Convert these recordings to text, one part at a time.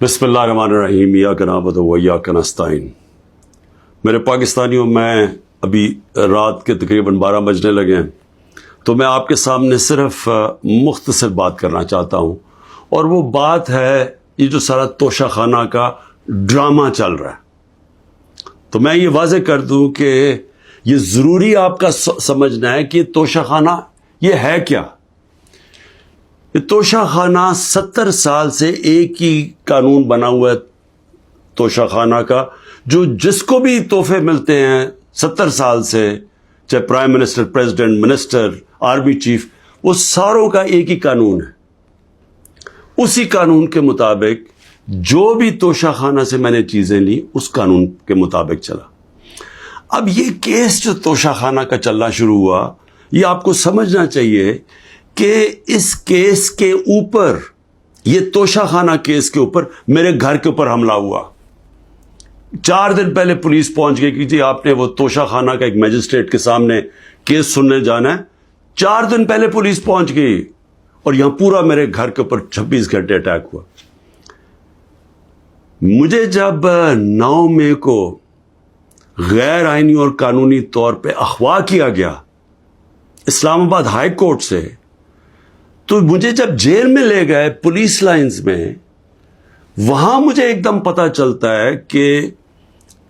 بسم اللہ الرحمن الرحیم ایاک نعبد و ایاک نستعین۔ میرے پاکستانیوں، میں ابھی رات کے تقریباً 12 بجنے لگے ہیں، تو میں آپ کے سامنے صرف مختصر بات کرنا چاہتا ہوں، اور وہ بات ہے یہ جو سارا توشہ خانہ کا ڈرامہ چل رہا ہے۔ تو میں یہ واضح کر دوں کہ یہ ضروری آپ کا سمجھنا ہے کہ توشہ خانہ یہ ہے کیا۔ یہ توشہ خانہ 70 سال سے ایک ہی قانون بنا ہوا ہے توشہ خانہ کا، جو جس کو بھی تحفے ملتے ہیں 70 سال سے، چاہے prime minister, president, minister, army chief, وہ ساروں کا ایک ہی قانون ہے۔ اسی قانون کے مطابق جو بھی توشہ خانہ سے میں نے چیزیں لی، اس قانون کے مطابق چلا۔ اب یہ کیس جو توشہ خانہ کا چلنا شروع ہوا، یہ آپ کو سمجھنا چاہیے کہ اس کیس کے اوپر، یہ توشہ خانہ کیس کے اوپر میرے گھر کے اوپر حملہ ہوا۔ 4 دن پہلے پولیس پہنچ گئی کہ جی آپ نے وہ توشہ خانہ کا ایک میجسٹریٹ کے سامنے کیس سننے جانا ہے۔ 4 دن پہلے پولیس پہنچ گئی، اور یہاں پورا میرے گھر کے اوپر 26 گھنٹے اٹیک ہوا۔ مجھے جب 9 مئی کو غیر آئینی اور قانونی طور پہ اغوا کیا گیا اسلام آباد ہائی کورٹ سے، تو مجھے جب جیل میں لے گئے پولیس لائنز میں، وہاں مجھے ایک دم پتہ چلتا ہے کہ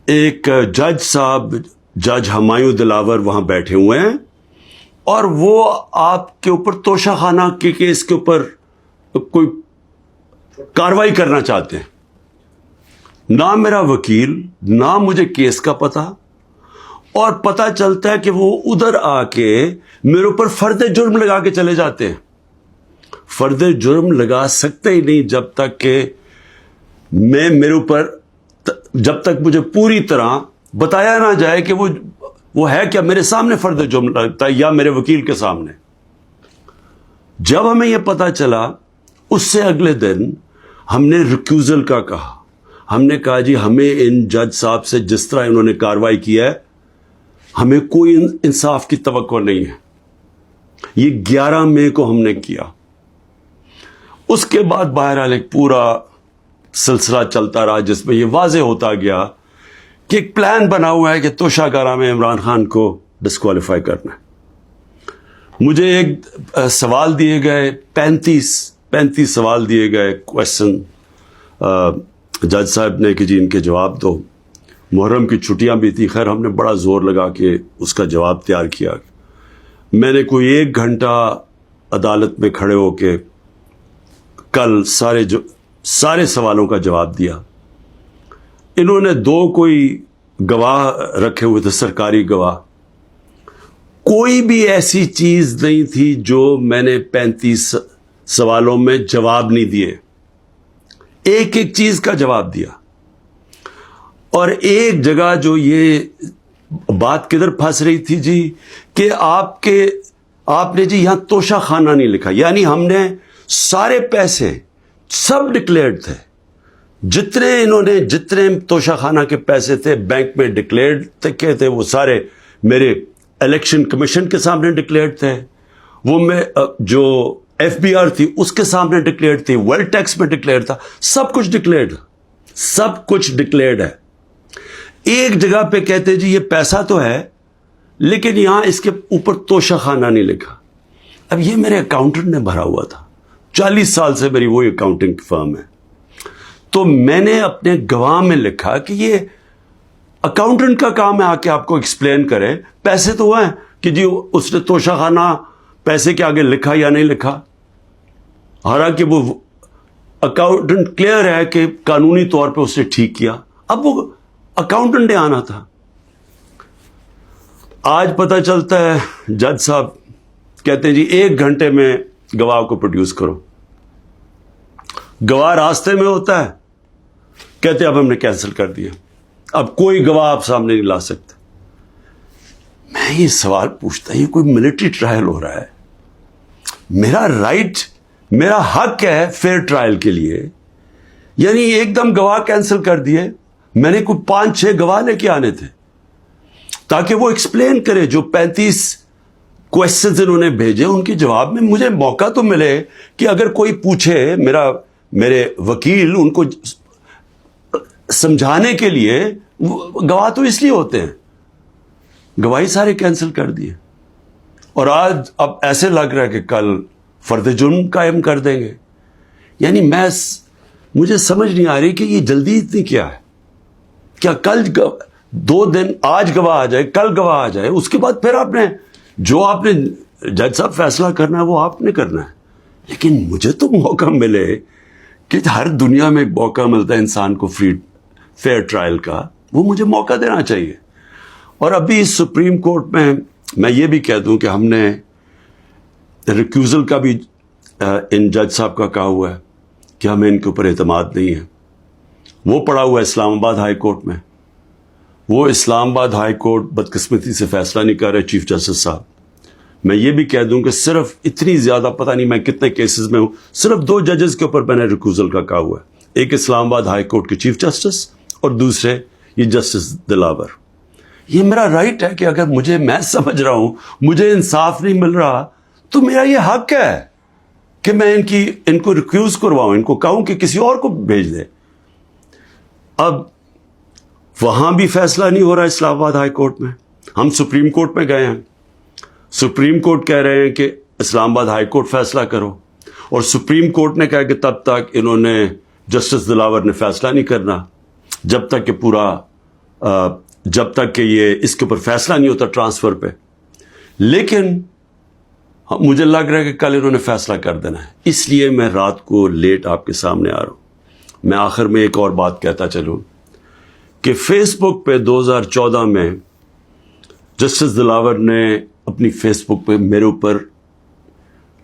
ایک جج صاحب، جج ہمایوں دلاور وہاں بیٹھے ہوئے ہیں، اور وہ آپ کے اوپر توشہ خانہ کے کیس کے اوپر کوئی کاروائی کرنا چاہتے ہیں۔ نہ میرا وکیل، نہ مجھے کیس کا پتہ، اور پتہ چلتا ہے کہ وہ ادھر آ کے میرے اوپر فرد جرم لگا کے چلے جاتے ہیں۔ فرد جرم لگا سکتے ہی نہیں جب تک کہ میرے اوپر، جب تک مجھے پوری طرح بتایا نہ جائے کہ وہ ہے کیا، میرے سامنے فرد جرم لگتا ہے یا میرے وکیل کے سامنے۔ جب ہمیں یہ پتہ چلا، اس سے اگلے دن ہم نے ریکیوزل کا کہا۔ ہم نے کہا جی ہمیں ان جج صاحب سے جس طرح انہوں نے کاروائی کی ہے، ہمیں کوئی انصاف کی توقع نہیں ہے۔ یہ 11 مئی کو ہم نے کیا۔ اس کے بعد بہرحال ایک پورا سلسلہ چلتا رہا، جس میں یہ واضح ہوتا گیا کہ ایک پلان بنا ہوا ہے کہ توشہ خانہ میں عمران خان کو ڈسکوالیفائی کرنا ہے۔ مجھے ایک سوال دیے گئے، 35 سوال دیے گئے، کوشچن جج صاحب نے کہ جی ان کے جواب دو۔ محرم کی چھٹیاں بھی تھی، خیر ہم نے بڑا زور لگا کے اس کا جواب تیار کیا۔ میں نے کوئی 1 گھنٹہ عدالت میں کھڑے ہو کے کل سارے سوالوں کا جواب دیا۔ انہوں نے 2 کوئی گواہ رکھے ہوئے تھے، سرکاری گواہ۔ کوئی بھی ایسی چیز نہیں تھی جو میں نے 35 سوالوں میں جواب نہیں دیے، ایک چیز کا جواب دیا۔ اور ایک جگہ جو یہ بات کدھر پھنس رہی تھی جی، کہ آپ نے جی یہاں توشہ خانہ نہیں لکھا، یعنی ہم نے سارے پیسے سب ڈکلیئرڈ تھے، جتنے توشہ خانہ کے پیسے تھے بینک میں ڈکلیئرڈ تھے، وہ سارے میرے الیکشن کمیشن کے سامنے ڈکلیئرڈ تھے، وہ میں جو FBR تھی اس کے سامنے ڈکلیئرڈ تھی، ویلتھ ٹیکس میں ڈکلیئرڈ تھا، سب کچھ ڈکلیئرڈ ہے۔ ایک جگہ پہ کہتے جی یہ پیسہ تو ہے، لیکن یہاں اس کے اوپر توشہ خانہ نہیں لکھا۔ اب یہ میرے اکاؤنٹنٹ نے بھرا ہوا تھا، 40 سال سے میری وہی اکاؤنٹنگ فرم ہے۔ تو میں نے اپنے گواہ میں لکھا کہ یہ اکاؤنٹنٹ کا کام ہے آ کے آپ کو ایکسپلین کرے، پیسے تو ہیں کہ جی اس نے توشہ خانہ پیسے کے آگے لکھا یا نہیں لکھا۔ حالانکہ وہ اکاؤنٹنٹ کلیئر ہے کہ قانونی طور پہ اس نے ٹھیک کیا۔ اب وہ اکاؤنٹنٹ نے آنا تھا۔ آج پتہ چلتا ہے جج صاحب کہتے ہیں جی 1 گھنٹے میں گواہ کو پروڈیوس کرو۔ گواہ راستے میں ہوتا ہے، کہتے اب ہم نے کینسل کر دیا، اب کوئی گواہ آپ سامنے نہیں لا سکتے۔ میں یہ سوال پوچھتا یہ کوئی ملٹری ٹرائل ہو رہا ہے؟ میرا رائٹ، میرا حق ہے فیئر ٹرائل کے لیے، یعنی ایک دم گواہ کینسل کر دیے۔ میں نے کوئی 5-6 گواہ لے کے آنے تھے تاکہ وہ ایکسپلین کرے، جو 35 کوشچنز انہوں نے بھیجے ان کے جواب میں مجھے موقع تو ملے کہ اگر کوئی پوچھے، میرا میرے وکیل ان کو سمجھانے کے لیے، گواہ تو اس لیے ہوتے ہیں، گواہی سارے کینسل کر دیے، اور آج اب ایسے لگ رہا ہے کہ کل فرد جرم قائم کر دیں گے. یعنی مجھے سمجھ نہیں آ رہی کہ یہ جلدی اتنی کیا ہے. کیا کل 2 دن، آج گواہ آ جائے، کل گواہ آ جائے، اس کے بعد پھر آپ نے جج صاحب فیصلہ کرنا ہے وہ آپ نے کرنا ہے. لیکن مجھے تو موقع ملے کہ ہر دنیا میں ایک موقع ملتا ہے انسان کو فیئر ٹرائل کا، وہ مجھے موقع دینا چاہیے. اور ابھی سپریم کورٹ میں یہ بھی کہہ دوں کہ ہم نے ریکیوزل کا بھی ان جج صاحب کا کہا ہوا ہے کہ ہمیں ان کے اوپر اعتماد نہیں ہے. وہ پڑا ہوا ہے اسلام آباد ہائی کورٹ میں. وہ اسلام آباد ہائی کورٹ بدقسمتی سے فیصلہ نہیں کر رہے چیف جسٹس صاحب. میں یہ بھی کہہ دوں کہ صرف اتنی زیادہ، پتہ نہیں میں کتنے کیسز میں ہوں، صرف 2 ججز کے اوپر میں نے ریکیوزل کا کہا ہوا ہے. ایک اسلام آباد ہائی کورٹ کے چیف جسٹس اور دوسرے یہ جسٹس دلاور. یہ میرا رائٹ ہے کہ اگر میں سمجھ رہا ہوں مجھے انصاف نہیں مل رہا تو میرا یہ حق ہے کہ میں ان کو ریکیوز کرواؤں، ان کو کہوں کہ کسی اور کو بھیج دے. اب وہاں بھی فیصلہ نہیں ہو رہا اسلام آباد ہائی کورٹ میں. ہم سپریم کورٹ میں گئے ہیں، سپریم کورٹ کہہ رہے ہیں کہ اسلام آباد ہائی کورٹ فیصلہ کرو، اور سپریم کورٹ نے کہا کہ تب تک انہوں نے، جسٹس دلاور نے فیصلہ نہیں کرنا جب تک کہ یہ اس کے اوپر فیصلہ نہیں ہوتا ٹرانسفر پہ. لیکن مجھے لگ رہا ہے کہ کل انہوں نے فیصلہ کر دینا ہے، اس لیے میں رات کو لیٹ آپ کے سامنے آ رہا ہوں. میں آخر میں ایک اور بات کہتا چلوں کہ فیس بک پہ 2014 میں جسٹس دلاور نے اپنی فیس بک پہ میرے اوپر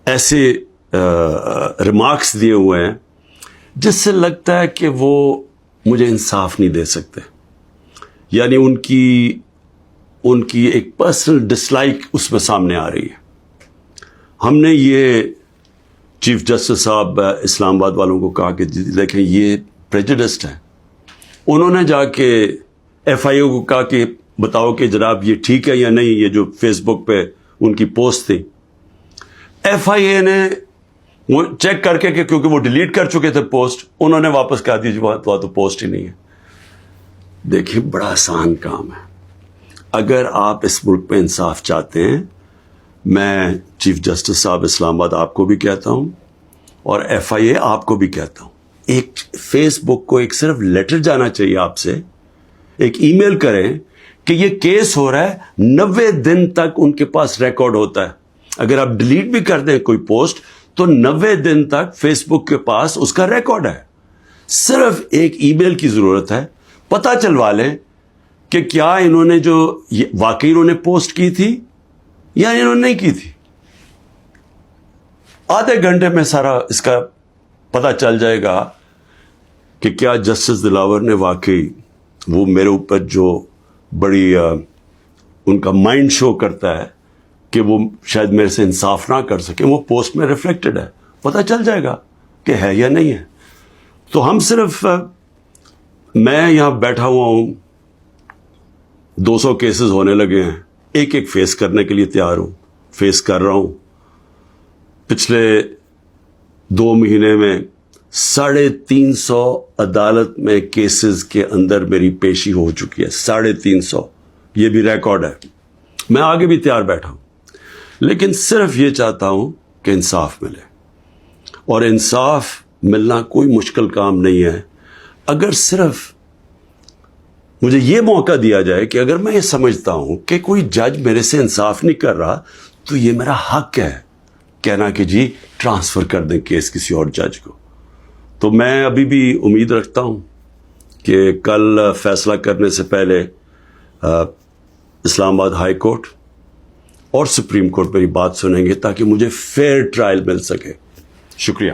ایسے ریمارکس دیے ہوئے ہیں جس سے لگتا ہے کہ وہ مجھے انصاف نہیں دے سکتے. یعنی ان کی ایک پرسنل ڈسلائک اس میں سامنے آ رہی ہے. ہم نے یہ چیف جسٹس صاحب اسلام آباد والوں کو کہا کہ دیکھیں یہ پریجوڈسڈ ہے. انہوں نے جا کے ایف آئی اے کو کہا کہ بتاؤ کہ جناب یہ ٹھیک ہے یا نہیں، یہ جو فیس بک پہ ان کی پوسٹ تھی. ایف آئی اے نے وہ چیک کر کے کہ کیونکہ وہ ڈیلیٹ کر چکے تھے پوسٹ، انہوں نے واپس کہا دی وہاں تو پوسٹ ہی نہیں ہے. دیکھیں بڑا آسان کام ہے. اگر آپ اس ملک میں انصاف چاہتے ہیں، میں چیف جسٹس صاحب اسلام آباد آپ کو بھی کہتا ہوں اور ایف آئی اے آپ کو بھی کہتا ہوں، ایک فیس بک کو ایک صرف لیٹر جانا چاہیے آپ سے، ایک ای میل کریں کہ یہ کیس ہو رہا ہے. 90 دن تک ان کے پاس ریکارڈ ہوتا ہے. اگر آپ ڈیلیٹ بھی کر دیں کوئی پوسٹ تو 90 دن تک فیس بک کے پاس اس کا ریکارڈ ہے. صرف ایک ای میل کی ضرورت ہے، پتہ چلوا لیں کہ کیا انہوں نے جو واقعی انہوں نے پوسٹ کی تھی یا انہوں نے نہیں کی تھی. آدھے گھنٹے میں سارا اس کا پتہ چل جائے گا کہ کیا جسٹس دلاور نے واقعی وہ میرے اوپر جو بڑی ان کا مائنڈ شو کرتا ہے کہ وہ شاید میرے سے انصاف نہ کر سکے، وہ پوسٹ میں ریفلیکٹڈ ہے. پتہ چل جائے گا کہ ہے یا نہیں ہے. تو ہم صرف، میں یہاں بیٹھا ہوا ہوں، 200 کیسز ہونے لگے ہیں، ایک ایک فیس کرنے کے لیے تیار ہوں، فیس کر رہا ہوں. پچھلے 2 مہینے میں 350 عدالت میں کیسز کے اندر میری پیشی ہو چکی ہے. 350، یہ بھی ریکارڈ ہے. میں آگے بھی تیار بیٹھا ہوں، لیکن صرف یہ چاہتا ہوں کہ انصاف ملے. اور انصاف ملنا کوئی مشکل کام نہیں ہے. اگر صرف مجھے یہ موقع دیا جائے کہ اگر میں یہ سمجھتا ہوں کہ کوئی جج میرے سے انصاف نہیں کر رہا تو یہ میرا حق ہے کہنا کہ جی ٹرانسفر کر دیں کیس کسی اور جج کو. تو میں ابھی بھی امید رکھتا ہوں کہ کل فیصلہ کرنے سے پہلے اسلام آباد ہائی کورٹ اور سپریم کورٹ میری بات سنیں گے تاکہ مجھے فیئر ٹرائل مل سکے. شکریہ.